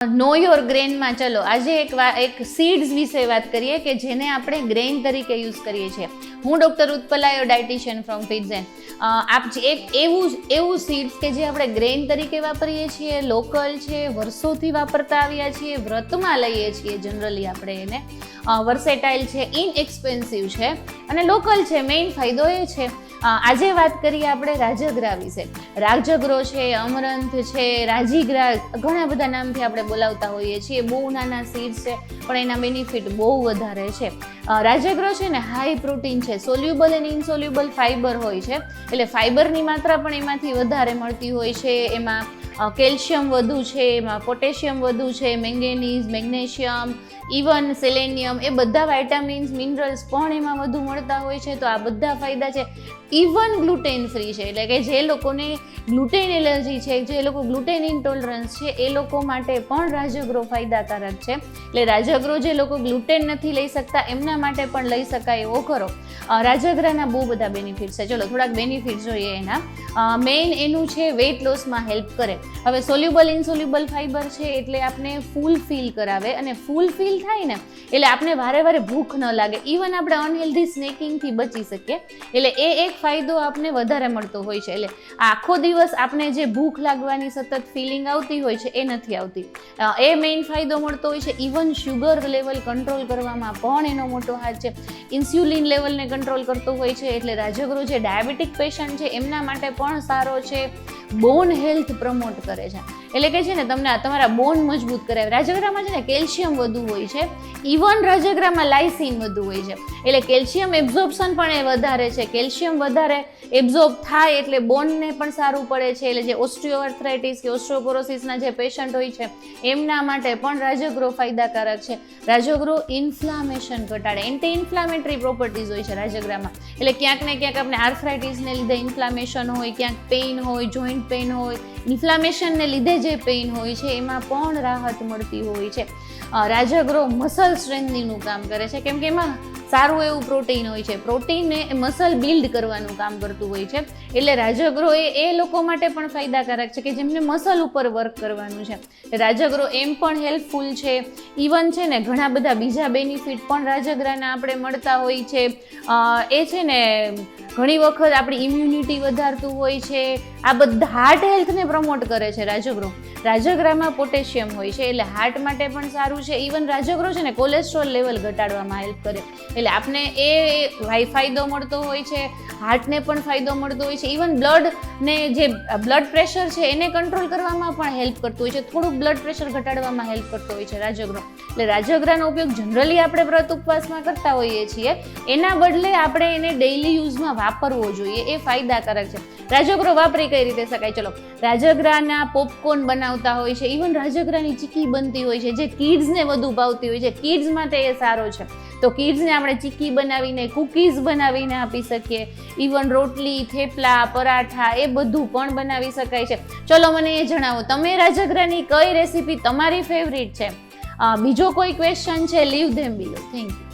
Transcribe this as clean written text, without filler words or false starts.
Know your ગ્રેનમાં ચલો આજે એક સીડ્સ વિશે વાત કરીએ કે જેને આપણે ગ્રેઇન તરીકે યુઝ કરીએ છીએ. હું ડૉક્ટર ઉત્પલાયો ડાયટિશિયન ફ્રોમ ફિટઝેન. આપ એક એવું સીડ્સ કે જે આપણે ગ્રેઇન તરીકે વાપરીએ છીએ, લોકલ છે, વર્ષોથી વાપરતા આવ્યા છીએ, વ્રતમાં લઈએ છીએ જનરલી આપણે એને, વર્સેટાઇલ છે, ઇનએક્સપેન્સિવ છે અને લોકલ છે. મેઇન ફાયદો એ છે. આજે વાત કરીએ આપણે રાજગરા વિશે. રાજગરો છે, અમરંથ છે, રાજીગરા, ઘણા બધા નામથી આપણે બોલાવતા હોઈએ છીએ. બહુ નાના સીડ્સ છે પણ એના બેનિફિટ બહુ વધારે છે. રાજગરો છે ને હાઈ પ્રોટીન છે, સોલ્યુબલ એન્ડ ઇનસોલ્યુબલ ફાઈબર હોય છે, એટલે ફાઈબરની માત્રા પણ એમાંથી વધારે મળતી હોય છે. એમાં કેલ્શિયમ વધુ છે, એમાં પોટેશિયમ વધુ છે, મેંગેનીઝ, મેગ્નેશિયમ, ઇવન સેલેનિયમ, એ બધા વાઇટામિન્સ, મિનરલ્સ પણ એમાં વધુ મળતા હોય છે. તો આ બધા ફાયદા છે. ઇવન ગ્લુટેન ફ્રી છે, એટલે કે જે લોકોને ગ્લુટેન એલર્જી છે, જે લોકો ગ્લુટેન ઇન્ટોલરન્સ છે, એ લોકો માટે પણ રાજગરો ફાયદાકારક છે. એટલે રાજગરો જે લોકો ગ્લુટેન નથી લઈ શકતા એમના માટે પણ લઈ શકાય એવો ખરો. રાજગરાના બહુ બધા બેનિફિટ્સ છે. ચલો થોડાક બેનિફિટ જોઈએ એના. મેઇન એનું છે વેઇટ લોસમાં હેલ્પ કરે. હવે સોલ્યુબલ ઇનસોલ્યુબલ ફાઈબર છે એટલે આપણે ફૂલ ફીલ કરાવે, અને ફૂલ ફીલ થાય ને એટલે આપણે વારે વારે ભૂખ ન લાગે. ઇવન આપણે અનહેલ્ધી સ્નેકિંગથી બચી શકીએ. એટલે એ એક ફાયદો આપને વધારે મળતો હોય છે. એટલે આખો દિવસ આપણે જે ભૂખ લાગવાની સતત ફિલિંગ આવતી હોય છે એ નથી આવતી. એ મેઇન ફાયદો મળતો હોય છે. ઇવન શુગર લેવલ કંટ્રોલ કરવામાં પણ એનો મોટો હાથ છે. ઇન્સ્યુલિન લેવલને કંટ્રોલ કરતો હોય છે. એટલે રાજગરો જે ડાયાબિટીક પેશન્ટ છે એમના માટે પણ સારો છે. બોન હેલ્થ પ્રમોટ કરે છે, એટલે કે છે ને તમને તમારા બોન મજબૂત કરાવે. રાજગરામાં છે ને કેલ્શિયમ વધુ હોય છે. ઇવન રાજગરામાં લાઇસિન વધુ હોય છે, એટલે કેલ્શિયમ એબ્ઝોર્પ્શન પણ એ વધારે છે. કેલ્શિયમ વધારે એબ્ઝોર્બ થાય એટલે બોનને પણ સારું પડે છે. એટલે જે ઓસ્ટિયોઆર્થરાઇટિસ કે ઓસ્ટિયોપોરોસિસના જે પેશન્ટ હોય છે એમના માટે પણ રાજગરો ફાયદાકારક છે. રાજગરો ઇન્ફ્લામેશન ઘટાડે, એન્ટી ઇન્ફ્લામેટરી પ્રોપર્ટીઝ હોય છે રાજગરામાં. એટલે ક્યાંક ને ક્યાંક આપણે આર્થરાઇટિસને લીધે ઇન્ફ્લામેશન હોય, ક્યાંક પેઇન હોય, જોઈન્ટ પેઇન હોય, ઇન્ફ્લામેશનને લીધે જે પેઇન હોય છે એમાં પણ રાહત મળતી હોય છે. રાજગરો મસલ સ્ટ્રેન્થનિંગનું કામ કરે છે, કેમ કે એમાં સારું એવું પ્રોટીન હોય છે. પ્રોટીન એ મસલ બિલ્ડ કરવાનું કામ કરતું હોય છે. એટલે રાજગરો એ લોકો માટે પણ ફાયદાકારક છે કે જેમને મસલ ઉપર વર્ક કરવાનું છે. રાજગરો એમ પણ હેલ્પફુલ છે. ઇવન છે ને ઘણા બધા બીજા બેનિફિટ પણ રાજગરાના આપણે મળતા હોય છે. એ છે ને ઘણી વખત આપણી ઇમ્યુનિટી વધારતું હોય છે. આ બધા હાર્ટ હેલ્થને પ્રમોટ કરે છે રાજગરો. રાજગરામાં પોટેશિયમ હોય છે એટલે હાર્ટ માટે પણ સારું છે. ઇવન રાજગરો છે ને કોલેસ્ટ્રોલ લેવલ ઘટાડવામાં હેલ્પ કરે, એટલે આપને એ ફાયદો મળતો હોય છે. હાર્ટને પણ ફાયદો મળતો હોય છે. ઇવન બ્લડને જે બ્લડ પ્રેશર છે એને કંટ્રોલ કરવામાં પણ હેલ્પ કરતું હોય છે. થોડુંક બ્લડ પ્રેશર ઘટાડવામાં હેલ્પ કરતો હોય છે રાજગરો. એટલે રાજગરાનો ઉપયોગ જનરલી આપણે વ્રત ઉપવાસમાં કરતા હોઈએ છીએ, એના બદલે આપણે એને ડેઇલી યુઝમાં વાપરવો જોઈએ. એ ફાયદાકારક છે. રાજગરો વાપરી કઈ રીતે શકાય? ચલો, રાજગરાના પોપકોર્ન બનાવતા હોય છે. ઇવન રાજગરાની ચીકી બનતી હોય છે જે કિડ્સને વધુ ભાવતી હોય છે. કિડ્સ માટે એ સારો છે. તો કિડ્સને આપણે ચીકી બનાવીને, કૂકીઝ બનાવીને આપી શકીએ. ઇવન રોટલી, થેપલા, પરાઠા એ બધું પણ બનાવી શકાય છે. ચલો મને એ જણાવો, તમે રાજગરાની કઈ રેસીપી તમારી ફેવરિટ છે? બીજો કોઈ ક્વેશ્ચન છે? Leave them below. Thank you.